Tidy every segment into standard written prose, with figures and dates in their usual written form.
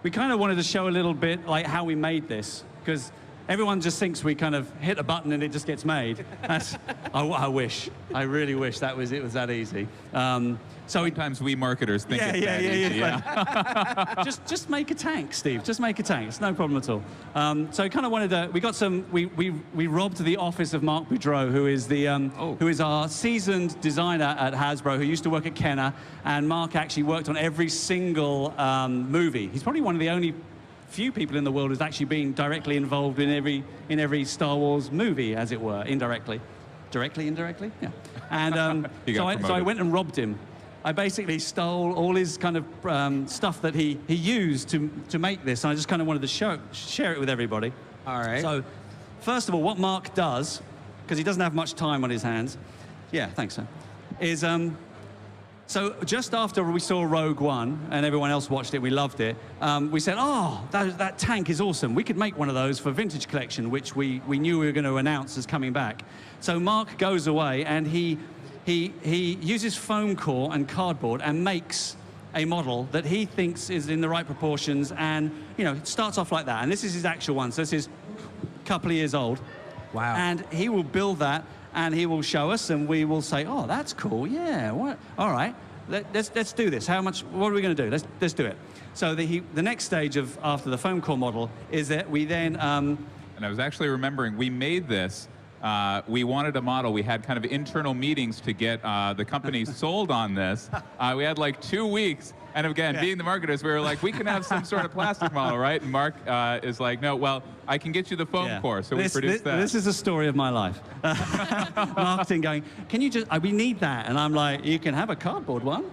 we kind of wanted to show a little bit like how we made this, because everyone just thinks we kind of hit a button and it just gets made. I wish. I really wish it was that easy. Sometimes we marketers think it's that easy. Yeah. just make a tank, Steve. Just make a tank. It's no problem at all. So we kind of wanted to. We got some. We robbed the office of Mark Boudreau, who is our seasoned designer at Hasbro, who used to work at Kenner, and Mark actually worked on every single movie. He's probably one of the only few people in the world who's actually been directly involved in every Star Wars movie, as it were, indirectly. Directly, indirectly? Yeah. And so I went and robbed him. I basically stole all his kind of stuff that he used to make this, and I just kind of wanted to share it with everybody. All right. So, first of all, what Mark does, because he doesn't have much time on his hands, yeah, thanks, sir, is so just after we saw Rogue One and everyone else watched it, we loved it, we said, oh, that tank is awesome. We could make one of those for Vintage Collection, which we knew we were going to announce as coming back. So Mark goes away and he uses foam core and cardboard and makes a model that he thinks is in the right proportions, and it starts off like that. And this is his actual one. So this is a couple of years old. Wow. And he will build that, and he will show us, and we will say, oh, that's cool, yeah, what? All right, let's do this. What are we going to do? Let's do it. So the next stage after the foam core model is that we then... and I was actually remembering, we made this, we wanted a model. We had kind of internal meetings to get the company sold on this. We had like 2 weeks. And again, being the marketers, we were like, we can have some sort of plastic model, right? And Mark is like, no, well, I can get you the foam core. So we produced that. This is the story of my life. Marketing going, can you just, we need that. And I'm like, you can have a cardboard one.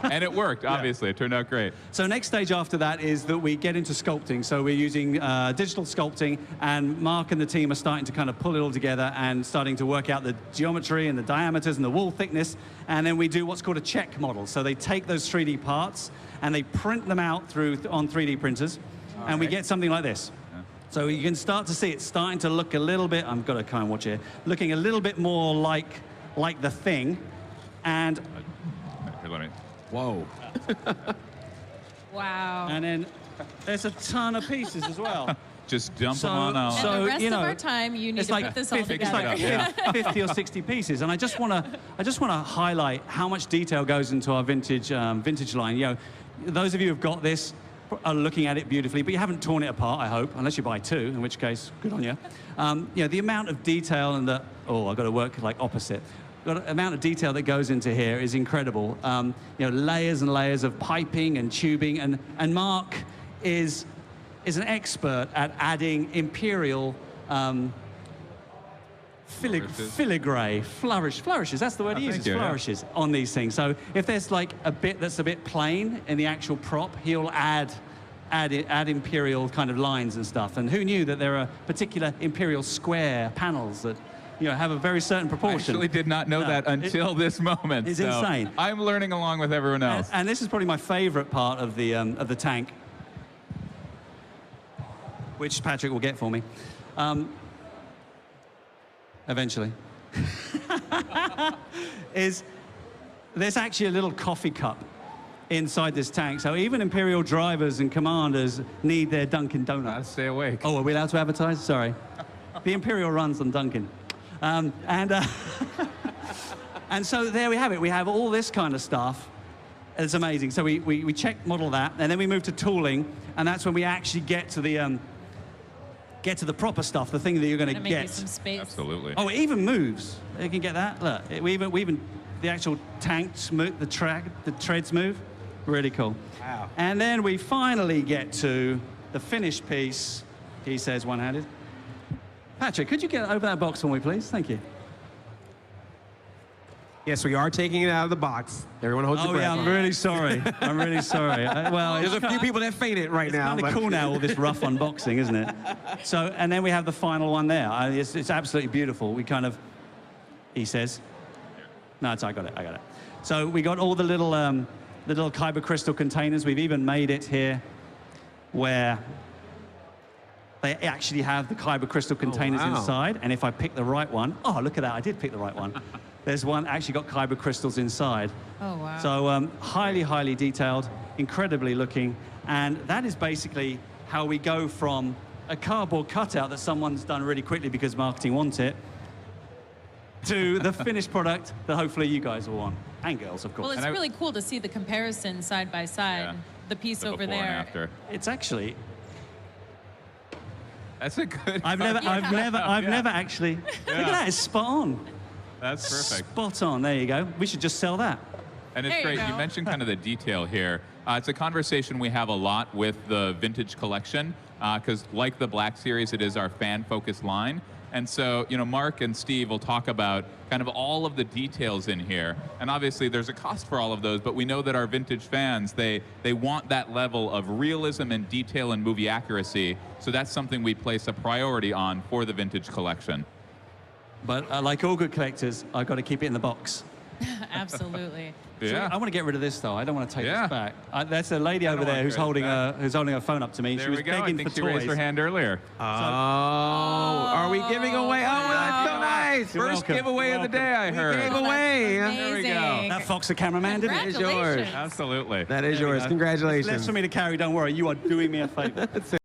And it worked, obviously. It turned out great. So next stage after that is that we get into sculpting. So we're using digital sculpting, and Mark and the team are starting to kind of pull it all together and starting to work out the geometry and the diameters and the wall thickness. And then we do what's called a check model. So they take those 3D parts and they print them out on 3D printers, and we get something like this. So you can start to see it's starting to look a little bit, I've got to kind of watch here, looking a little bit more like the Thing. And whoa. Wow. And then there's a ton of pieces as well. Just dump them on out. And the rest of our time, you need to put this all together. It's like 50 or 60 pieces, and I just want to highlight how much detail goes into our vintage line. Those of you who've got this are looking at it beautifully, but you haven't torn it apart, I hope, unless you buy 2, in which case, good on you. The amount of detail and I've got to work like opposite. The amount of detail that goes into here is incredible. Layers and layers of piping and tubing, and Mark is an expert at adding Imperial filigree, flourishes, that's the word he uses, flourishes on these things. So if there's like a bit that's a bit plain in the actual prop, he'll add Imperial kind of lines and stuff. And who knew that there are particular Imperial square panels that have a very certain proportion. I actually did not know that until this moment. It's insane. I'm learning along with everyone else. And this is probably my favorite part of the tank, which Patrick will get for me, eventually, is there's actually a little coffee cup inside this tank. So even Imperial drivers and commanders need their Dunkin' Donut. Stay awake. Oh, are we allowed to advertise? Sorry. The Imperial runs on Dunkin'. And so there we have it. We have all this kind of stuff. It's amazing. So we check model that, and then we move to tooling, and that's when we actually get to the proper stuff, the thing that you're going to get. Make you some space. Absolutely. Oh, it even moves. You can get that. Look, we even the actual tanks move, the treads move. Really cool. Wow. And then we finally get to the finished piece. He says one-handed. Patrick, could you get over that box for me, please? Thank you. Yes, we are taking it out of the box. Everyone hold your breath. Oh, yeah, I'm really sorry. I'm really sorry. There's a few people that fainted right now. It's kind of cool now, all this rough unboxing, isn't it? So, and then we have the final one there. It's absolutely beautiful. We kind of, he says. No, I got it. So we got all the little kyber crystal containers. We've even made it here where they actually have the kyber crystal containers inside. And if I pick the right one, oh, look at that, I did pick the right one. There's one actually got kyber crystals inside. Oh, wow. So highly, highly detailed. incredibly looking. And that is basically how we go from a cardboard cutout that someone's done really quickly because marketing wants it, to the finished product that hopefully you guys will want. And girls, of course. Well, it's really cool to see the comparison side by side. Yeah. The piece The over before and there. after. It's actually... That's a good. I've never actually... Look at that, it's spot on. That's perfect. Spot on, there you go. We should just sell that. And it's There you great. You go. mentioned kind of the detail here. It's a conversation we have a lot with the vintage collection because, like the Black Series, it is our fan-focused line. And so, you know, Mark and Steve will talk about kind of all of the details in here. And obviously, there's a cost for all of those, but we know that our vintage fans, they want that level of realism and detail and movie accuracy. So that's something we place a priority on for the vintage collection. But like all good collectors, I've got to keep it in the box. Absolutely. Yeah. I want to get rid of this, though. I don't want to take Yeah. this back. There's a lady over don't there want who's to holding trade who's holding her phone up to me. There She was we go. I begging think for she toys. raised her hand earlier. Oh, are we giving away? Oh, that's so nice. You're First welcome. giveaway of the day, I heard. Oh, Gave that's away. There we go. amazing. That Fox the cameraman did it. That is yours. Congratulations. Absolutely. That is There we yours. go. Congratulations. It's less for me to carry. Don't worry. You are doing me a favor.